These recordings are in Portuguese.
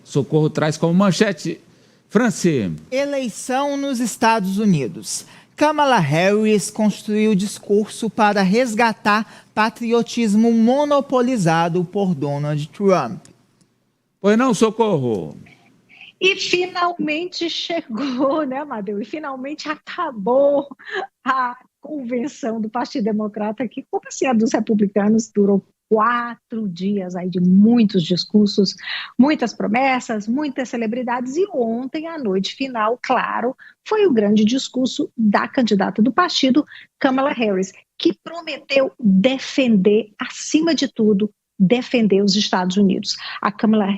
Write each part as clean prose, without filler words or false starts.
Socorro traz como manchete. Franci. Eleição nos Estados Unidos. Kamala Harris construiu discurso para resgatar patriotismo monopolizado por Donald Trump. Pois não, Socorro? E finalmente chegou, né, Amadeu? E finalmente acabou a convenção do Partido Democrata, que, como assim, a dos republicanos, durou 4 dias aí de muitos discursos, muitas promessas, muitas celebridades. E ontem, à noite final, claro, foi o grande discurso da candidata do partido, Kamala Harris, que prometeu defender, acima de tudo, defender os Estados Unidos. A Kamala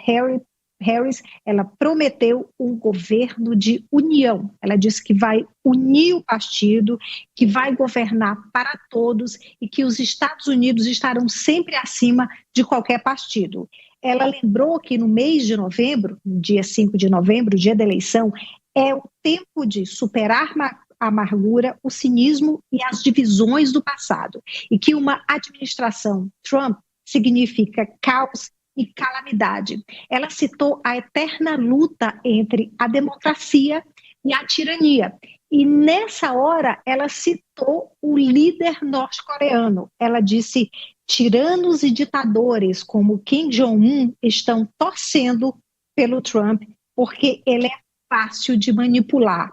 Harris, ela prometeu um governo de união. Ela disse que vai unir o partido, que vai governar para todos e que os Estados Unidos estarão sempre acima de qualquer partido. Ela lembrou que no mês de novembro, no dia 5 de novembro, dia da eleição, é o tempo de superar a amargura, o cinismo e as divisões do passado. E que uma administração Trump significa caos e calamidade. Ela citou a eterna luta entre a democracia e a tirania. E nessa hora ela citou o líder norte-coreano. Ela disse: tiranos e ditadores como Kim Jong-un estão torcendo pelo Trump porque ele é fácil de manipular.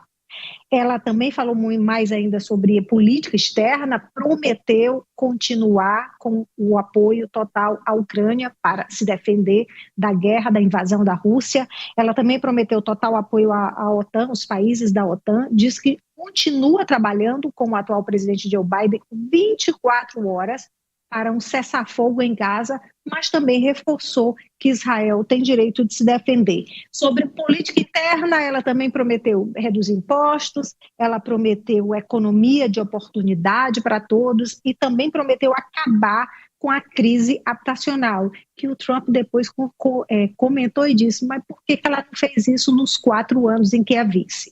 Ela também falou muito mais ainda sobre política externa, prometeu continuar com o apoio total à Ucrânia para se defender da guerra, da invasão da Rússia. Ela também prometeu total apoio à OTAN, os países da OTAN, diz que continua trabalhando com o atual presidente Joe Biden 24 horas para um cessar-fogo em Gaza, mas também reforçou que Israel tem direito de se defender. Sobre política interna, ela também prometeu reduzir impostos, ela prometeu economia de oportunidade para todos e também prometeu acabar com a crise habitacional, que o Trump depois comentou e disse: mas por que ela não fez isso nos 4 anos em que é vice?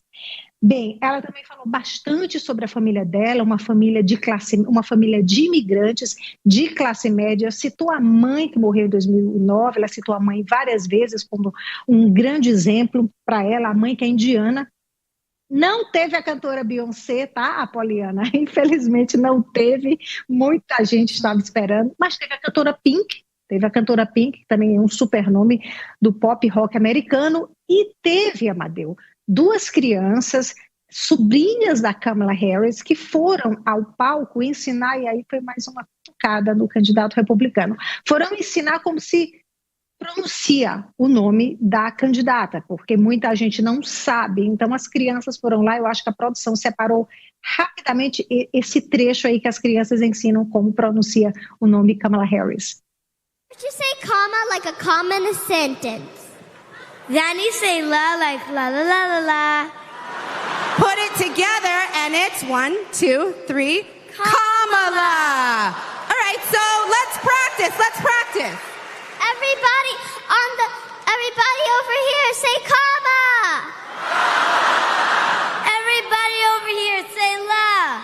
Bem, ela também falou bastante sobre a família dela, uma família de imigrantes de classe média, citou a mãe que morreu em 2009, ela citou a mãe várias vezes como um grande exemplo para ela, a mãe que é indiana. Não teve a cantora Beyoncé, tá, Apoliana? Infelizmente não teve, muita gente estava esperando, mas teve a cantora Pink. Que também é um super nome do pop rock americano, e teve, Amadeu, 2 crianças, sobrinhas da Kamala Harris, que foram ao palco ensinar, e aí foi mais uma tocada no candidato republicano, foram ensinar como se pronuncia o nome da candidata, porque muita gente não sabe, então as crianças foram lá, eu acho que a produção separou rapidamente esse trecho aí que as crianças ensinam como pronuncia o nome Kamala Harris. First you say comma like a comma in a sentence. Then you say la like la la la la la. Put it together and it's 1, 2, 3, Kamala. All right, so let's practice. Everybody over here say comma. Everybody over here say la.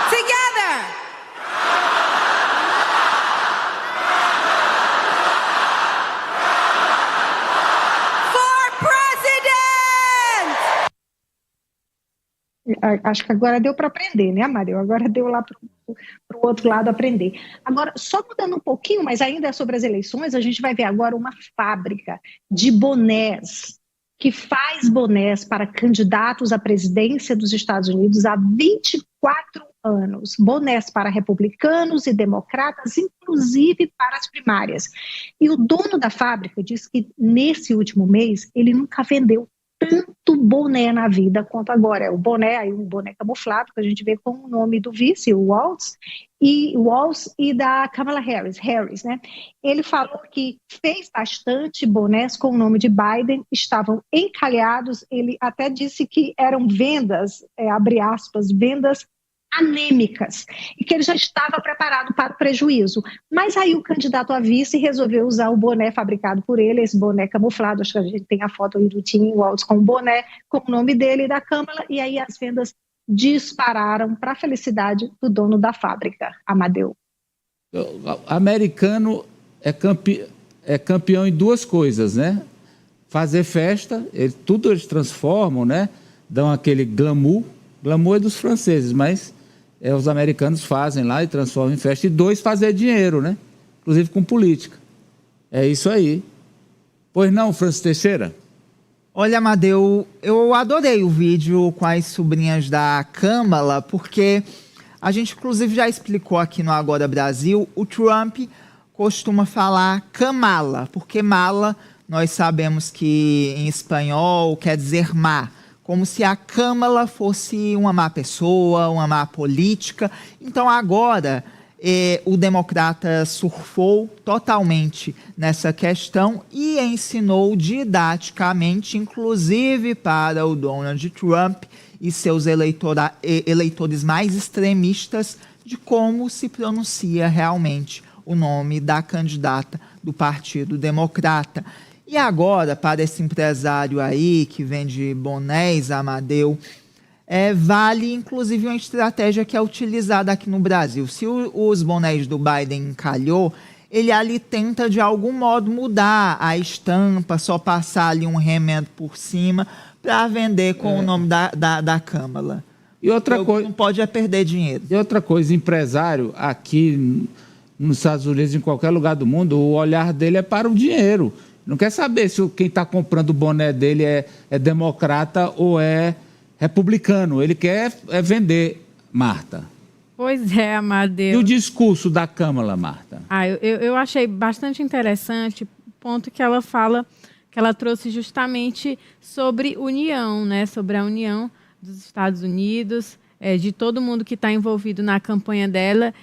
Together. Acho que agora deu para aprender, né, Amadeu? Agora deu lá para o outro lado aprender. Agora, só mudando um pouquinho, mas ainda sobre as eleições, a gente vai ver agora uma fábrica de bonés, que faz bonés para candidatos à presidência dos Estados Unidos há 24 anos. Bonés para republicanos e democratas, inclusive para as primárias. E o dono da fábrica disse que nesse último mês ele nunca vendeu tanto boné na vida quanto agora. É o boné, aí um boné camuflado, que a gente vê com o nome do vice, o Walz e da Kamala Harris, né? Ele falou que fez bastante bonés com o nome de Biden, estavam encalhados, ele até disse que eram vendas, abre aspas, vendas anêmicas, e que ele já estava preparado para o prejuízo. Mas aí o candidato a vice resolveu usar o boné fabricado por ele, esse boné camuflado, acho que a gente tem a foto aí do Tim Walz com o boné, com o nome dele e da Câmara, e aí as vendas dispararam para a felicidade do dono da fábrica, Amadeu. O americano é campeão em 2 coisas, né? fazer festa, tudo eles transformam, né? Dão aquele glamour. Glamour é dos franceses, mas os americanos fazem lá e transformam em festa. E 2, fazer dinheiro, né? Inclusive com política. É isso aí. Pois não, Francis Teixeira? Olha, Amadeu, eu adorei o vídeo com as sobrinhas da Kamala, porque a gente, inclusive, já explicou aqui no Agora Brasil, o Trump costuma falar Kamala, porque mala, nós sabemos que em espanhol quer dizer má, como se a Kamala fosse uma má pessoa, uma má política. Então, agora, o democrata surfou totalmente nessa questão e ensinou didaticamente, inclusive para o Donald Trump e seus eleitores mais extremistas, de como se pronuncia realmente o nome da candidata do Partido Democrata. E agora, para esse empresário aí que vende bonés, Amadeu, vale inclusive uma estratégia que é utilizada aqui no Brasil. Se os bonés do Biden encalhou, ele ali tenta de algum modo mudar a estampa, só passar ali um remendo por cima para vender com o nome da Kamala. E outra coisa, não pode perder dinheiro. E outra coisa, empresário aqui nos Estados Unidos, em qualquer lugar do mundo, o olhar dele é para o dinheiro. Não quer saber se quem está comprando o boné dele é democrata ou é republicano. Ele quer vender, Marta. Pois é, Amadeu. E o discurso da Kamala, Marta? Eu achei bastante interessante o ponto que ela fala, que ela trouxe justamente sobre união, né? Sobre a união dos Estados Unidos, de todo mundo que está envolvido na campanha dela,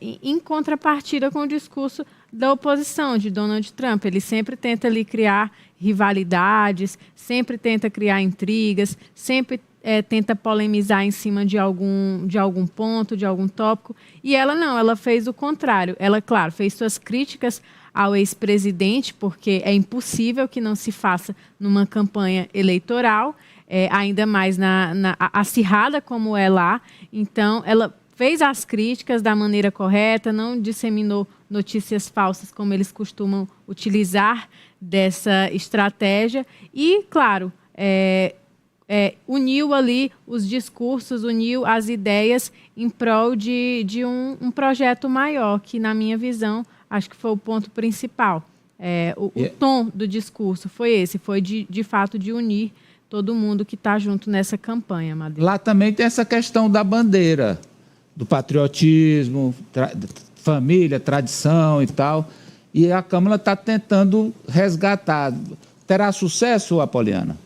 em contrapartida com o discurso da oposição, de Donald Trump. Ele sempre tenta ali criar rivalidades, sempre tenta criar intrigas, sempre tenta polemizar em cima de algum ponto, de algum tópico. E ela não, ela fez o contrário. Ela, claro, fez suas críticas ao ex-presidente, porque é impossível que não se faça numa campanha eleitoral, ainda mais acirrada como é lá. Então, ela fez as críticas da maneira correta, não disseminou notícias falsas como eles costumam utilizar dessa estratégia e, claro, uniu ali os discursos, uniu as ideias em prol de um projeto maior, que, na minha visão, acho que foi o ponto principal. O tom do discurso foi esse, foi de fato de unir todo mundo que está junto nessa campanha, Madeira. Lá também tem essa questão da bandeira, do patriotismo, família, tradição e tal. E a Câmara está tentando resgatar. Terá sucesso, Apoliana?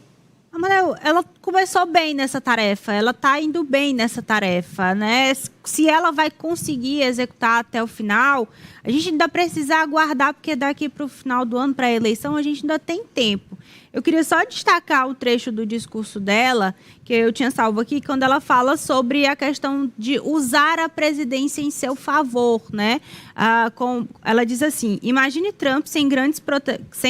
Amadeu, ela começou bem nessa tarefa, ela está indo bem nessa tarefa, né? Se ela vai conseguir executar até o final, a gente ainda precisa aguardar, porque daqui para o final do ano, para a eleição, a gente ainda tem tempo. Eu queria só destacar o trecho do discurso dela, que eu tinha salvo aqui, quando ela fala sobre a questão de usar a presidência em seu favor, né? Ela diz assim: imagine Trump sem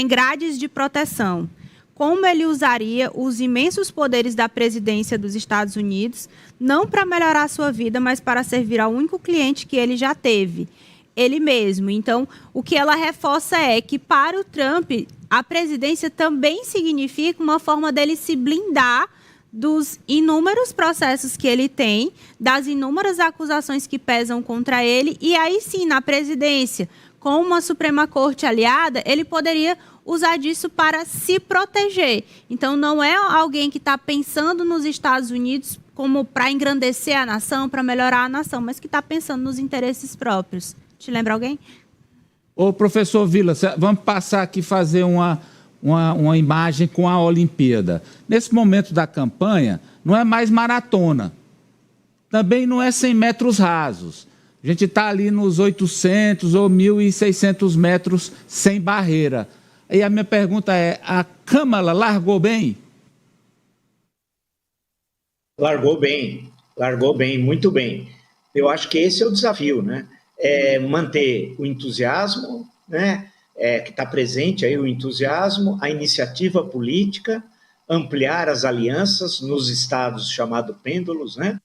grades de proteção. Como ele usaria os imensos poderes da presidência dos Estados Unidos, não para melhorar a sua vida, mas para servir ao único cliente que ele já teve, ele mesmo. Então, o que ela reforça é que, para o Trump, a presidência também significa uma forma dele se blindar dos inúmeros processos que ele tem, das inúmeras acusações que pesam contra ele, e aí sim, na presidência, com uma Suprema Corte aliada, ele poderia usar disso para se proteger. Então, não é alguém que está pensando nos Estados Unidos como para engrandecer a nação, para melhorar a nação, mas que está pensando nos interesses próprios. Te lembra alguém? Ô, professor Vila, vamos passar aqui fazer uma imagem com a Olimpíada. Nesse momento da campanha, não é mais maratona. Também não é 100 metros rasos. A gente está ali nos 800 ou 1.600 metros sem barreira. E a minha pergunta é, a Kamala largou bem? Largou bem, muito bem. Eu acho que esse é o desafio, né? Manter o entusiasmo, né? Que está presente aí o entusiasmo, a iniciativa política, ampliar as alianças nos estados chamados pêndulos, né?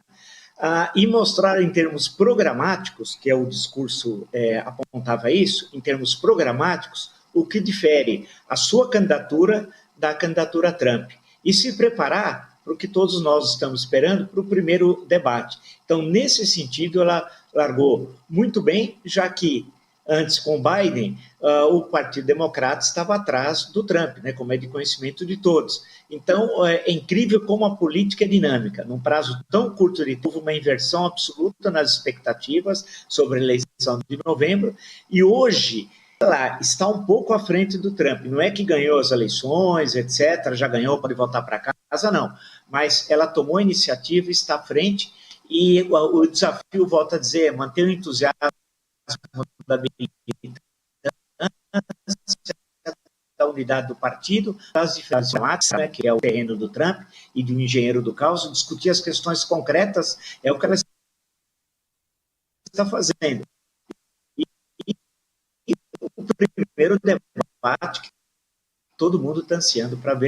E mostrar em termos programáticos, que é o discurso apontava isso, em termos programáticos, o que difere a sua candidatura da candidatura Trump e se preparar para o que todos nós estamos esperando para o primeiro debate. Então, nesse sentido, ela largou muito bem, já que antes com Biden, o Partido Democrata estava atrás do Trump, né, como é de conhecimento de todos. Então, é incrível como a política é dinâmica. Num prazo tão curto de tempo, uma inversão absoluta nas expectativas sobre a eleição de novembro, e hoje ela está um pouco à frente do Trump. Não é que ganhou as eleições, etc., já ganhou, pode voltar para casa, não. Mas ela tomou a iniciativa, está à frente, e o desafio, volto a dizer, é manter o entusiasmo da militância, da unidade do partido, das diferenças, né, que é o terreno do Trump e do engenheiro do caos, discutir as questões concretas, é o que ela está fazendo. E o primeiro debate que todo mundo está ansiando para ver